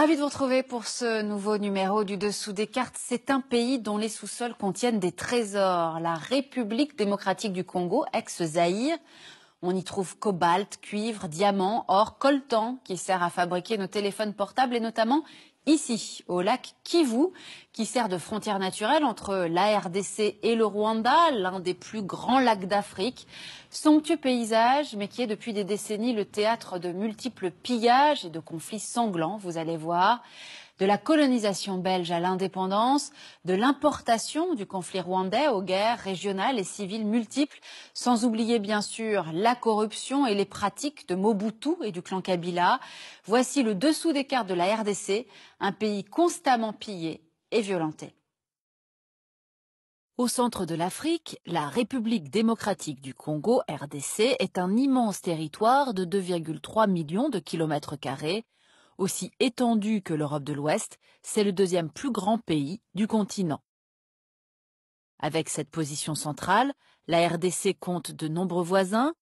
Ravi de vous retrouver pour ce nouveau numéro du Dessous des cartes. C'est un pays dont les sous-sols contiennent des trésors. La République démocratique du Congo, ex-Zaïre. On y trouve cobalt, cuivre, diamants, or, coltan qui sert à fabriquer nos téléphones portables et notamment ici, au lac Kivu, qui sert de frontière naturelle entre la RDC et le Rwanda, l'un des plus grands lacs d'Afrique. Somptueux paysage, mais qui est depuis des décennies le théâtre de multiples pillages et de conflits sanglants, vous allez voir. De la colonisation belge à l'indépendance, de l'importation du conflit rwandais aux guerres régionales et civiles multiples, sans oublier bien sûr la corruption et les pratiques de Mobutu et du clan Kabila. Voici le dessous des cartes de la RDC, un pays constamment pillé et violenté. Au centre de l'Afrique, la République démocratique du Congo, RDC, est un immense territoire de 2,3 millions de kilomètres carrés. Aussi étendu que l'Europe de l'Ouest, c'est le deuxième plus grand pays du continent. Avec cette position centrale, la RDC compte de nombreux voisins.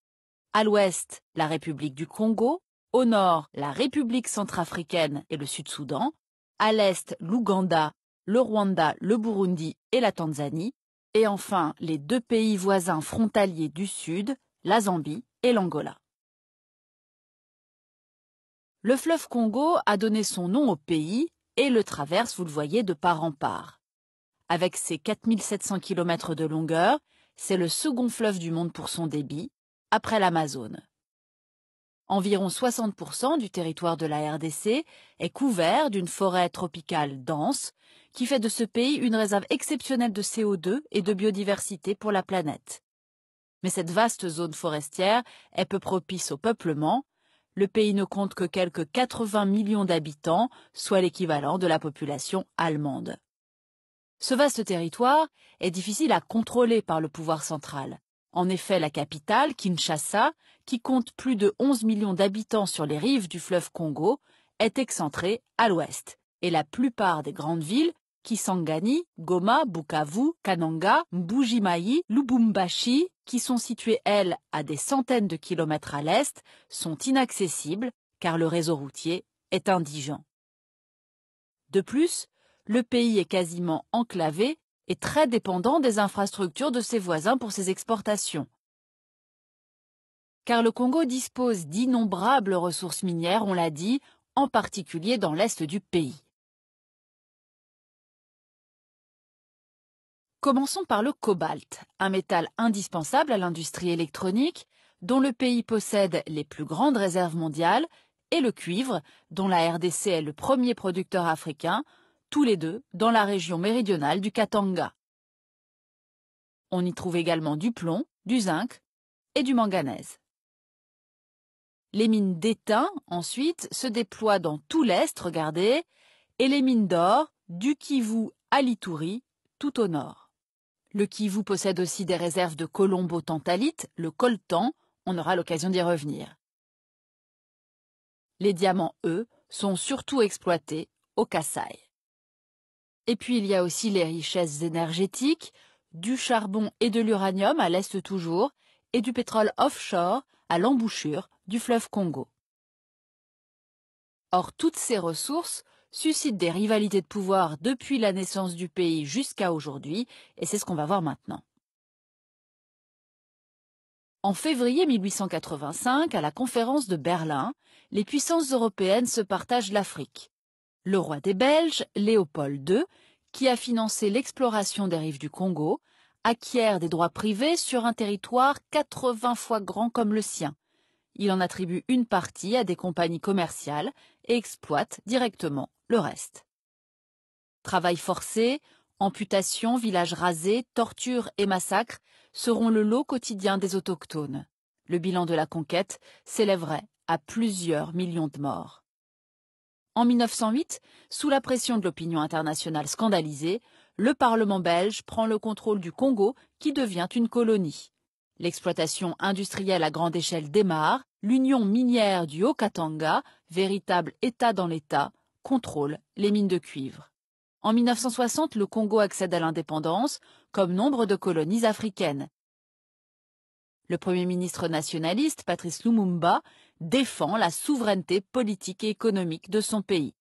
À l'ouest, la République du Congo, au nord, la République centrafricaine et le Sud-Soudan, à l'est, l'Ouganda, le Rwanda, le Burundi et la Tanzanie, et enfin les deux pays voisins frontaliers du sud, la Zambie et l'Angola. Le fleuve Congo a donné son nom au pays et le traverse, vous le voyez, de part en part. Avec ses 4700 km de longueur, c'est le second fleuve du monde pour son débit, après l'Amazone. Environ 60% du territoire de la RDC est couvert d'une forêt tropicale dense qui fait de ce pays une réserve exceptionnelle de CO2 et de biodiversité pour la planète. Mais cette vaste zone forestière est peu propice au peuplement. Le pays ne compte que quelques 80 millions d'habitants, soit l'équivalent de la population allemande. Ce vaste territoire est difficile à contrôler par le pouvoir central. En effet, la capitale, Kinshasa, qui compte plus de 11 millions d'habitants sur les rives du fleuve Congo, est excentrée à l'ouest. Et la plupart des grandes villes, Kisangani, Goma, Bukavu, Kananga, Mbuji-Mayi, Lubumbashi, qui sont situées, elles, à des centaines de kilomètres à l'est, sont inaccessibles car le réseau routier est indigent. De plus, le pays est quasiment enclavé et très dépendant des infrastructures de ses voisins pour ses exportations. Car le Congo dispose d'innombrables ressources minières, on l'a dit, en particulier dans l'est du pays. Commençons par le cobalt, un métal indispensable à l'industrie électronique, dont le pays possède les plus grandes réserves mondiales, et le cuivre, dont la RDC est le premier producteur africain, tous les deux dans la région méridionale du Katanga. On y trouve également du plomb, du zinc et du manganèse. Les mines d'étain, ensuite, se déploient dans tout l'est, regardez, et les mines d'or, du Kivu à l'Ituri, tout au nord. Le Kivu possède aussi des réserves de colombo-tantalite, le coltan, on aura l'occasion d'y revenir. Les diamants, eux, sont surtout exploités au Kasaï. Et puis il y a aussi les richesses énergétiques, du charbon et de l'uranium à l'est toujours, et du pétrole offshore à l'embouchure du fleuve Congo. Or, toutes ces ressources suscitent des rivalités de pouvoir depuis la naissance du pays jusqu'à aujourd'hui, et c'est ce qu'on va voir maintenant. En février 1885, à la conférence de Berlin, les puissances européennes se partagent l'Afrique. Le roi des Belges, Léopold II, qui a financé l'exploration des rives du Congo, acquiert des droits privés sur un territoire 80 fois grand comme le sien. Il en attribue une partie à des compagnies commerciales et exploite directement le reste. Travail forcé, amputation, villages rasés, tortures et massacres seront le lot quotidien des autochtones. Le bilan de la conquête s'élèverait à plusieurs millions de morts. En 1908, sous la pression de l'opinion internationale scandalisée, le Parlement belge prend le contrôle du Congo qui devient une colonie. L'exploitation industrielle à grande échelle démarre, l'union minière du Haut-Katanga, véritable État dans l'État, contrôle les mines de cuivre. En 1960, le Congo accède à l'indépendance, comme nombre de colonies africaines. Le Premier ministre nationaliste, Patrice Lumumba, défend la souveraineté politique et économique de son pays.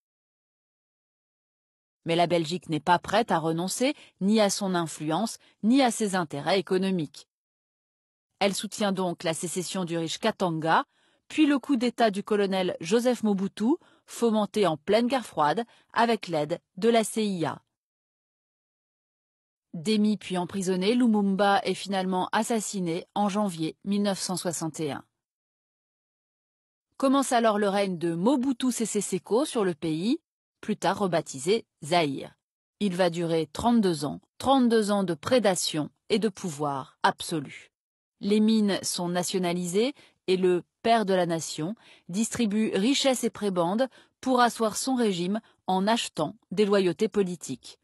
Mais la Belgique n'est pas prête à renoncer ni à son influence, ni à ses intérêts économiques. Elle soutient donc la sécession du riche Katanga, puis le coup d'État du colonel Joseph Mobutu, fomenté en pleine guerre froide avec l'aide de la CIA. Démis puis emprisonné, Lumumba est finalement assassiné en janvier 1961. Commence alors le règne de Mobutu Sese Seko sur le pays, plus tard rebaptisé Zaïre. Il va durer 32 ans de prédation et de pouvoir absolu. Les mines sont nationalisées et le père de la nation distribue richesses et prébendes pour asseoir son régime en achetant des loyautés politiques.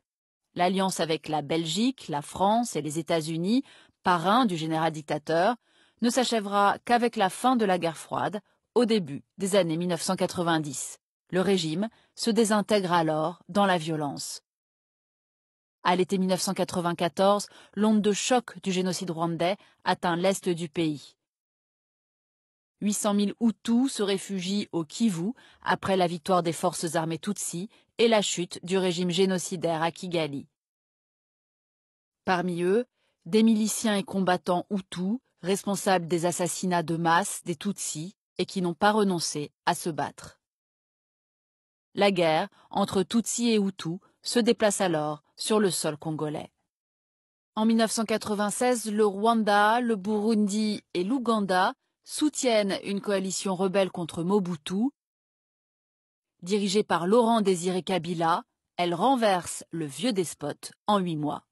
L'alliance avec la Belgique, la France et les États-Unis, parrains du général dictateur, ne s'achèvera qu'avec la fin de la guerre froide, au début des années 1990. Le régime se désintègre alors dans la violence. À l'été 1994, l'onde de choc du génocide rwandais atteint l'est du pays. 800 000 Hutus se réfugient au Kivu après la victoire des forces armées Tutsi et la chute du régime génocidaire à Kigali. Parmi eux, des miliciens et combattants Hutus, responsables des assassinats de masse des Tutsis et qui n'ont pas renoncé à se battre. La guerre entre Tutsis et Hutus se déplace alors sur le sol congolais. En 1996, le Rwanda, le Burundi et l'Ouganda soutiennent une coalition rebelle contre Mobutu. Dirigée par Laurent Désiré Kabila, elle renverse le vieux despote en 8 mois.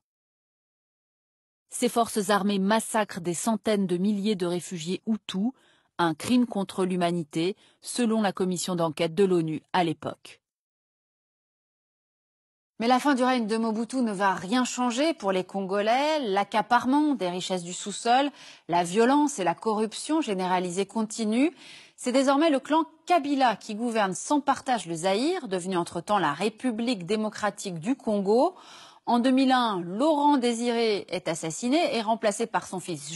Ces forces armées massacrent des centaines de milliers de réfugiés Hutus, un crime contre l'humanité, selon la commission d'enquête de l'ONU à l'époque. Mais la fin du règne de Mobutu ne va rien changer pour les Congolais. L'accaparement des richesses du sous-sol, la violence et la corruption généralisée continuent. C'est désormais le clan Kabila qui gouverne sans partage le Zaïre, devenu entre-temps la République démocratique du Congo. En 2001, Laurent Désiré est assassiné et remplacé par son fils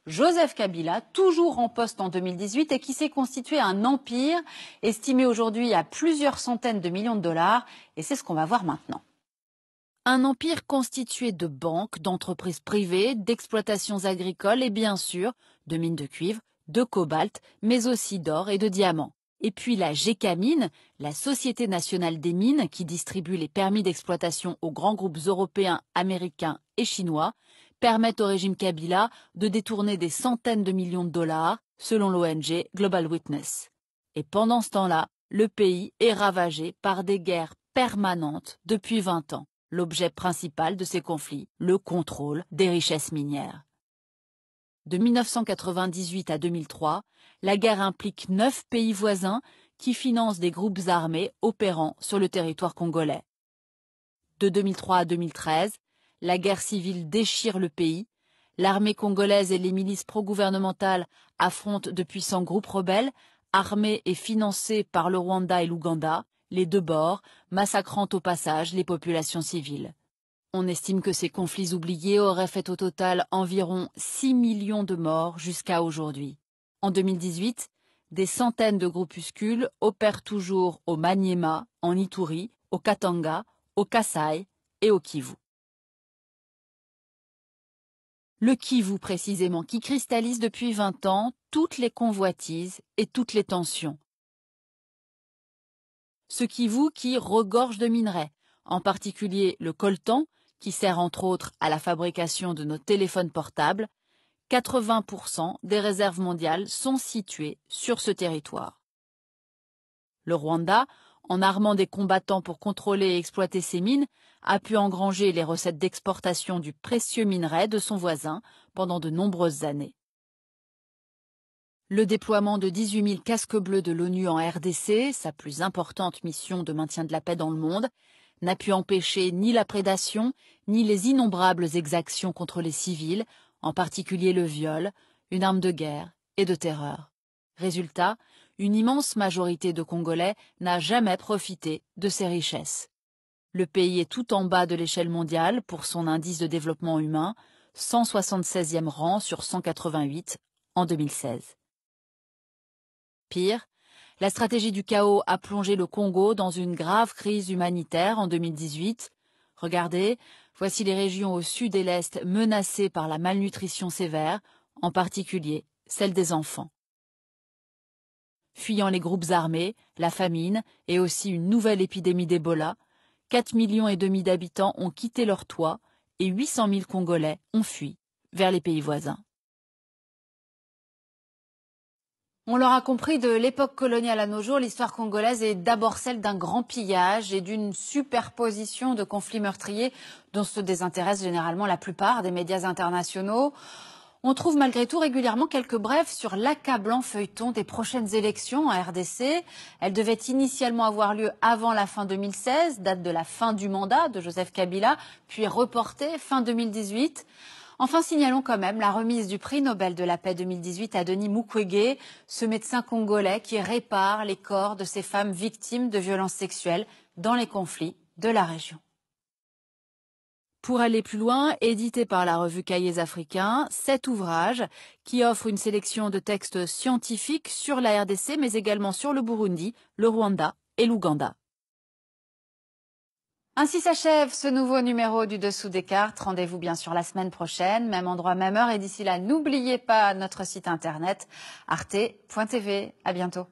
Joseph Kabila, toujours en poste en 2018 et qui s'est constitué un empire estimé aujourd'hui à plusieurs centaines de millions de dollars. Et c'est ce qu'on va voir maintenant. Un empire constitué de banques, d'entreprises privées, d'exploitations agricoles et bien sûr de mines de cuivre, de cobalt, mais aussi d'or et de diamants. Et puis la Gécamine, la Société nationale des mines qui distribue les permis d'exploitation aux grands groupes européens, américains et chinois, permettent au régime Kabila de détourner des centaines de millions de dollars, selon l'ONG Global Witness. Et pendant ce temps-là, le pays est ravagé par des guerres permanentes depuis 20 ans. L'objet principal de ces conflits, le contrôle des richesses minières. De 1998 à 2003, la guerre implique 9 pays voisins qui financent des groupes armés opérant sur le territoire congolais. De 2003 à 2013, la guerre civile déchire le pays. L'armée congolaise et les milices pro-gouvernementales affrontent de puissants groupes rebelles, armés et financés par le Rwanda et l'Ouganda, les deux bords, massacrant au passage les populations civiles. On estime que ces conflits oubliés auraient fait au total environ 6 millions de morts jusqu'à aujourd'hui. En 2018, des centaines de groupuscules opèrent toujours au Maniema, en Ituri, au Katanga, au Kasaï et au Kivu. Le Kivu précisément, qui cristallise depuis 20 ans toutes les convoitises et toutes les tensions. Ce Kivu qui regorge de minerais, en particulier le coltan, qui sert entre autres à la fabrication de nos téléphones portables. 80% des réserves mondiales sont situées sur ce territoire. Le Rwanda, en armant des combattants pour contrôler et exploiter ces mines, a pu engranger les recettes d'exportation du précieux minerai de son voisin pendant de nombreuses années. Le déploiement de 18 000 casques bleus de l'ONU en RDC, sa plus importante mission de maintien de la paix dans le monde, n'a pu empêcher ni la prédation, ni les innombrables exactions contre les civils, en particulier le viol, une arme de guerre et de terreur. Résultat, une immense majorité de Congolais n'a jamais profité de ces richesses. Le pays est tout en bas de l'échelle mondiale pour son indice de développement humain, 176e rang sur 188 en 2016. Pire, La stratégie du chaos a plongé le Congo dans une grave crise humanitaire en 2018. Regardez, voici les régions au sud et l'est menacées par la malnutrition sévère, en particulier celle des enfants. Fuyant les groupes armés, la famine et aussi une nouvelle épidémie d'Ebola, 4,5 millions d'habitants ont quitté leur toit et 800 000 Congolais ont fui vers les pays voisins. On l'aura compris, de l'époque coloniale à nos jours, l'histoire congolaise est d'abord celle d'un grand pillage et d'une superposition de conflits meurtriers dont se désintéressent généralement la plupart des médias internationaux. On trouve malgré tout régulièrement quelques brèves sur l'accablant feuilleton des prochaines élections en RDC. Elles devaient initialement avoir lieu avant la fin 2016, date de la fin du mandat de Joseph Kabila, puis reportée fin 2018. Enfin, signalons quand même la remise du prix Nobel de la paix 2018 à Denis Mukwege, ce médecin congolais qui répare les corps de ces femmes victimes de violences sexuelles dans les conflits de la région. Pour aller plus loin, édité par la revue Cahiers africains, 7 ouvrages qui offrent une sélection de textes scientifiques sur la RDC, mais également sur le Burundi, le Rwanda et l'Ouganda. Ainsi s'achève ce nouveau numéro du Dessous des cartes. Rendez-vous bien sûr la semaine prochaine, même endroit, même heure. Et d'ici là, n'oubliez pas notre site internet arte.tv. À bientôt.